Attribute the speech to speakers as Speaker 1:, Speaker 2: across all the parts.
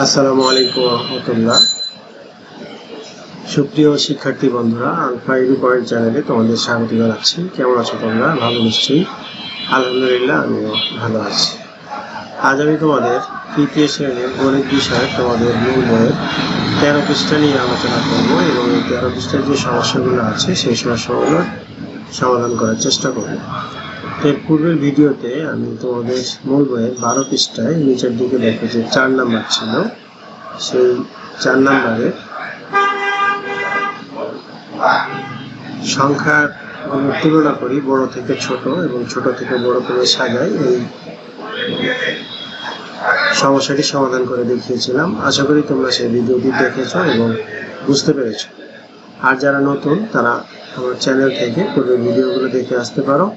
Speaker 1: আসসালামু আলাইকুম রহমতুল্লাহ। সুপ্রিয় শিক্ষার্থী বন্ধুরা, আলফা এডু পয়েন্ট চ্যানেলে তোমাদের স্বাগত জানাচ্ছি। কেমন আছো তোমরা? ভালো নিশ্চয়ই। আলহামদুলিল্লাহ, আমিও ভালো আছি। আজ আমি তোমাদের তৃতীয় শ্রেণীর গণিত বিষয়ে তোমাদের মূল বইয়ের 13 পৃষ্ঠা নিয়ে আলোচনা করব এবং এই 13 পৃষ্ঠার যে সমস্যাগুলো আছে সেই সমস্যাগুলো সমাধান করার চেষ্টা করব। এর পূর্বের ভিডিওতে আমি তোমাদের মূল বইয়ের 12 পৃষ্ঠায় নিচের দিকে দেখো যে 4 নাম্বার ছিল, সেই 4 নাম্বারে সংখ্যার তুলনা করি, বড় থেকে ছোট এবং ছোট থেকে বড় করে সাজাই, এই সমস্যাটি সমাধান করে দেখিয়েছিলাম। আশা করি তোমরা সেই ভিডিওটি দেখেছো এবং বুঝতে পেরেছো। আর যারা নতুন তারা আমার চ্যানেল থেকে পূর্বের ভিডিওগুলো দেখে আসতে পারো,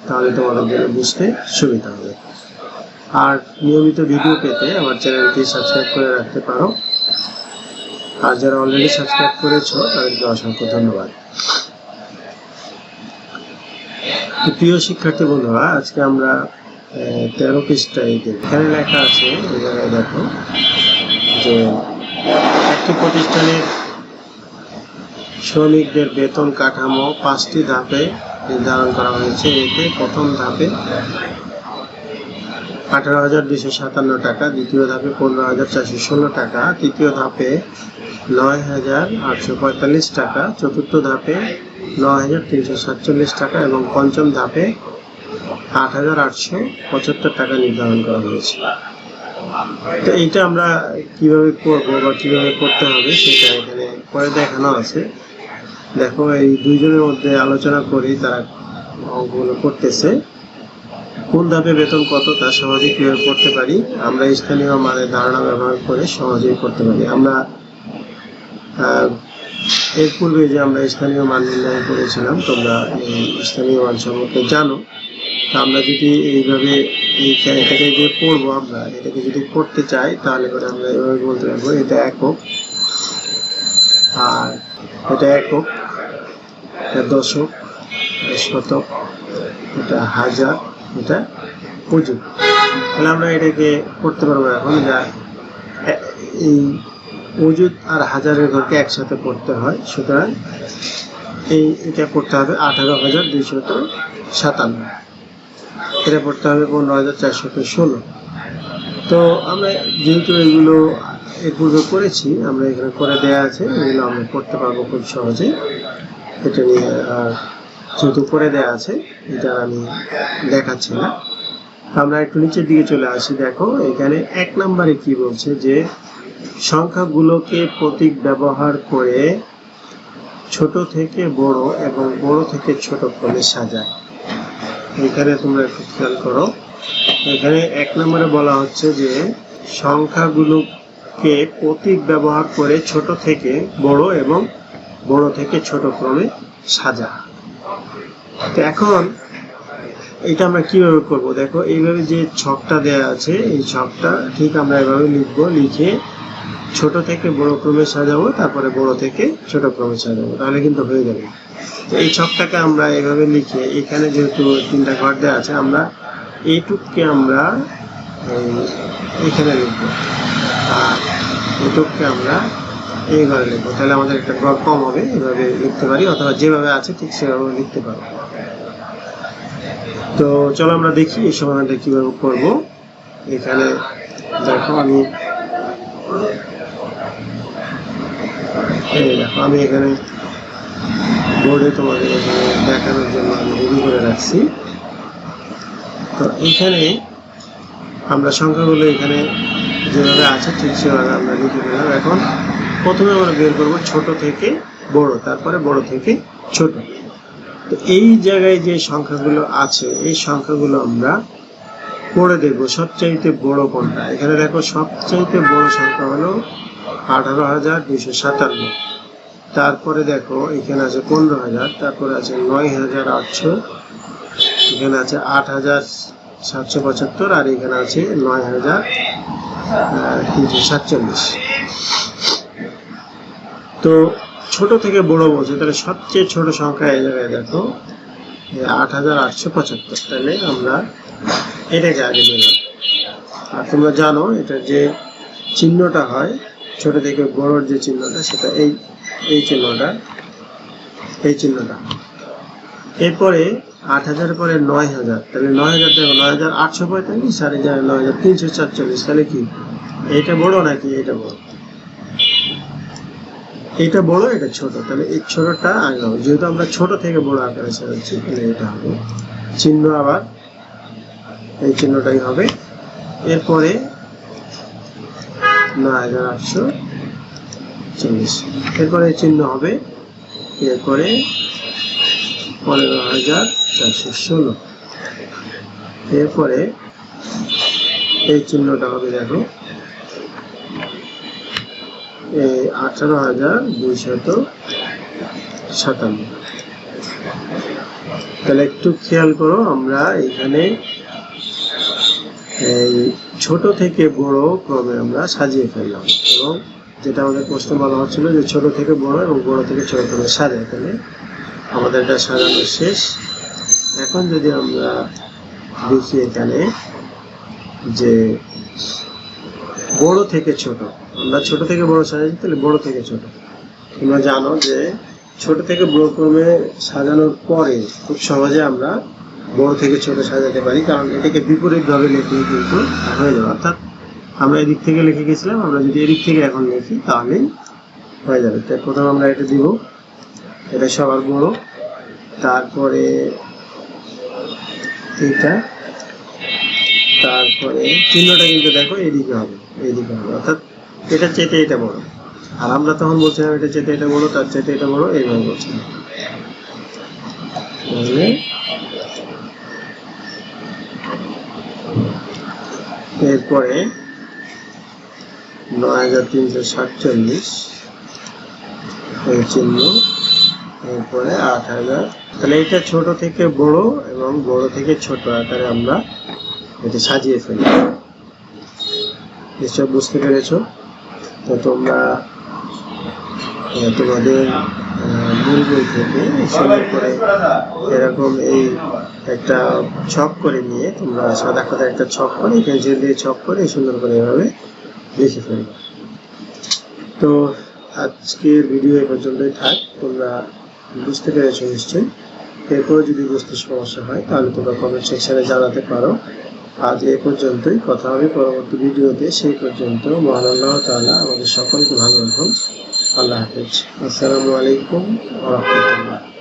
Speaker 1: তাহলে তোমাদের জন্য বুঝতে সুবিধা হবে। আর নিয়মিত ভিডিও পেতে আমার চ্যানেলটি সাবস্ক্রাইব করে রাখতে পারো। আর যারা অলরেডি সাবস্ক্রাইব করেছো তাদেরকে অসংখ্য ধন্যবাদ। প্রিয় শিক্ষার্থী বন্ধুরা, আজকে আমরা 13 পৃষ্ঠায় এখানে লেখা আছে, এই জায়গায় দেখো যে একটি প্রতিষ্ঠানের শ্রমিকদের বেতন কাঠামো 5টি ধাপে নির্ধারণ করা হয়েছে। এতে প্রথম ধাপে 18,257 টাকা, দ্বিতীয় ধাপে 15,416 টাকা, তৃতীয় ধাপে 9,845 টাকা, চতুর্থ ধাপে 9,347 টাকা এবং পঞ্চম ধাপে 8,875 টাকা নির্ধারণ করা হয়েছে। তো এইটা আমরা কিভাবে করবো বা কিভাবে করতে হবে সেটা এখানে পরে দেখানো আছে। দেখো, এই দুইজনের মধ্যে আলোচনা করি, তারা অঙ্কগুলো করতেছে। কোন ধাপে বেতন কত তা সহজেই কিভাবে করতে পারি? আমরা স্থানীয় মানের ধারণা ব্যবহার করে সহজেই করতে পারি। আমরা এর পূর্বে যে আমরা স্থানীয় মান নির্ণয় করেছিলাম, তোমরা এই স্থানীয় মান সম্পর্কে জানো। তা আমরা যদি এইভাবে এটাকে যে পড়বো, আমরা এটাকে যদি করতে চাই তাহলে করে আমরা এভাবে বলতে পারবো এটা একক, আর এটা একক, এটা দশক, এটা শতক, এটা হাজার, এটা অযুত। তাহলে আমরা এটাকে করতে পারবো এখন। যা এই অযুত আর হাজারের ঘরকে একসাথে পড়তে হয়, সুতরাং এটা পড়তে হবে 18,257, এটা পড়তে হবে 15,416। তো আমরা যেহেতু এগুলো এর পূর্বে করেছি, আমরা এখানে করে দেওয়া আছে, এগুলো আমরা করতে পারবো খুব সহজে। এটা নিয়ে যেহেতু করে দেওয়া আছে, এটা আমি দেখাচ্ছি না। আমরা একটু নিচের দিকে চলে আসি। দেখো এখানে 1 নম্বরে কি বলছে যে সংখ্যাগুলোকে প্রতীক ব্যবহার করে ছোট থেকে বড় এবং বড় থেকে ছোট ক্রমে সাজায়। এখানে তোমরা একটু খেয়াল করো, এখানে 1 নম্বরে বলা হচ্ছে যে সংখ্যাগুলোকে প্রতীক ব্যবহার করে ছোট থেকে বড় এবং বড় থেকে ছোট ক্রমে সাজা। তো এখন এটা আমরা কিভাবে করব? দেখো, এইভাবে যে ছকটা দেয়া আছে, এই ছকটা ঠিক আমরা এভাবে লিখবো, লিখে ছোট থেকে বড় ক্রমে সাজাবো, তারপরে বড় থেকে ছোট ক্রমে সাজাবো, তাহলে কিন্তু হয়ে যাবে। তো এই ছকটাকে আমরা এভাবে লিখে, এখানে যেহেতু 3টা ঘর দেওয়া আছে, আমরা এইটুককে আমরা এখানে লিখবো আর এইটুককে আমরা এই ঘরে লিখবো। তাহলে আমাদের একটা ঘর কম হবে। এভাবে লিখতে পারি, অথবা যেভাবে আছে ঠিক সেভাবে লিখতে পারবো। তো চলো আমরা দেখি এই সমাধানটা কিভাবে করব। এখানে দেখো, আমি এখানে বোর্ডে তোমাদের দেখানোর জন্য আমি রেডি করে রাখছি। তো এইখানে আমরা সংখ্যাগুলো এখানে যেভাবে আছে ঠিক সেভাবে আমরা লিখে ফেললাম। এখন প্রথমে আমরা বের করবো ছোট থেকে বড়, তারপরে বড় থেকে ছোট। তো এই জায়গায় যে সংখ্যাগুলো আছে, এই সংখ্যাগুলো আমরা পড়ে দেখবো সবচাইতে বড় কোনটা। এখানে দেখো, সবচাইতে বড় সংখ্যা হলো 18,257। তারপরে দেখো এখানে আছে 15,000, তারপরে আছে 9,800, এখানে আছে 8,775, আর এখানে আছে 9,347। তো ছোট থেকে বড় বলছে, তাহলে সবচেয়ে ছোট সংখ্যা এই জায়গায় দেখো 8,875। তাহলে আমরা এটাকে আগে নিলাম। আর তোমরা জানো এটা যে চিহ্নটা হয় ছোট থেকে বড়র যে চিহ্নটা সেটা এই চিহ্নটা, এই চিহ্নটা। এরপরে 8,000 পরে 9,000, তাহলে 9,000 দেখো 9,845 আর 9,347, তাহলে কি এইটা বড় নাকি এটা বড়? এটা বড়, এটা ছোট, তাহলে এই ছোটটা আগে হবে। যেহেতু আমরা ছোট থেকে বড় আকারে সাজাচ্ছি তাহলে এটা হবে চিহ্ন, আবার এই চিহ্নটাই হবে। এরপরে 9,840, এরপরে চিহ্ন হবে, এরপরে 15,416, এরপরে এই চিহ্নটা হবে দেখো এই 18,257। তাহলে একটু খেয়াল করো, আমরা এখানে এই ছোট থেকে বড় ক্রমে আমরা সাজিয়ে ফেললাম, এবং যেটা আমাদের প্রশ্ন বলা হচ্ছিল যে ছোট থেকে বড় এবং বড় থেকে ছোট ক্রমে সাজাই। তাহলে আমাদের এটা সাজানো শেষ। এখন যদি আমরা দেখি এখানে যে বড় থেকে ছোট, আমরা ছোট থেকে বড় সাজাচ্ছি, তাহলে বড় থেকে ছোট। তোমরা জানো যে ছোট থেকে বড় ক্রমে সাজানোর পরে খুব সহজে আমরা বড় থেকে ছোট সাজাতে পারি, কারণ এটাকে বিপরীত ভাবে লিখলে কিন্তু হয়ে যাবে। অর্থাৎ আমরা এদিক থেকে লিখে গেছিলাম, আমরা যদি এদিক থেকে এখন লিখি তাহলে হয়ে যাবে। তাই প্রথমে আমরা এটা দিব, এটা সবার বড়, তারপরে এটা, তারপরে চিহ্নটা কিন্তু দেখো এইদিকে হবে, এইদিকে হবে, অর্থাৎ এটা চেতে এটা বড়। আর আমরা তখন বলছিলাম এটা চেতে এটা বড়, তার চেতে এটা বড়, এইভাবে বলছিলাম। তাহলে এরপরে 9,347 এই চিহ্ন, এরপরে 8,000। তাহলে এটা ছোট থেকে বড় এবং বড় থেকে ছোট আকারে আমরা এটা সাজিয়ে ফেলি। নিশ্চয় বুঝতে পেরেছো? তো তোমরা তোমাদের মূল বই থেকে সুন্দর করে এরকম এই একটা ছক করে নিয়ে তোমরা সাদা খাতা একটা ছক করে পেন্সিল দিয়ে ছক করে সুন্দর করে এভাবে লিখে ফেলবে। তো আজকের ভিডিও এ পর্যন্তই থাক। তোমরা বুঝতে পেরেছো নিশ্চয়ই। এরপরে যদি বুঝতে সমস্যা হয় তাহলে তোমরা কমেন্ট সেকশনে জানাতে পারো। আজ এ পর্যন্তই, কথা হবে পরবর্তী ভিডিওতে। সেই পর্যন্ত মহান আল্লাহ তাআলা আমাদের সকলকে ভালো রাখুন। আল্লাহ হাফেজ। আসসালামু আলাইকুম ওয়া রাহমাতুল্লাহ।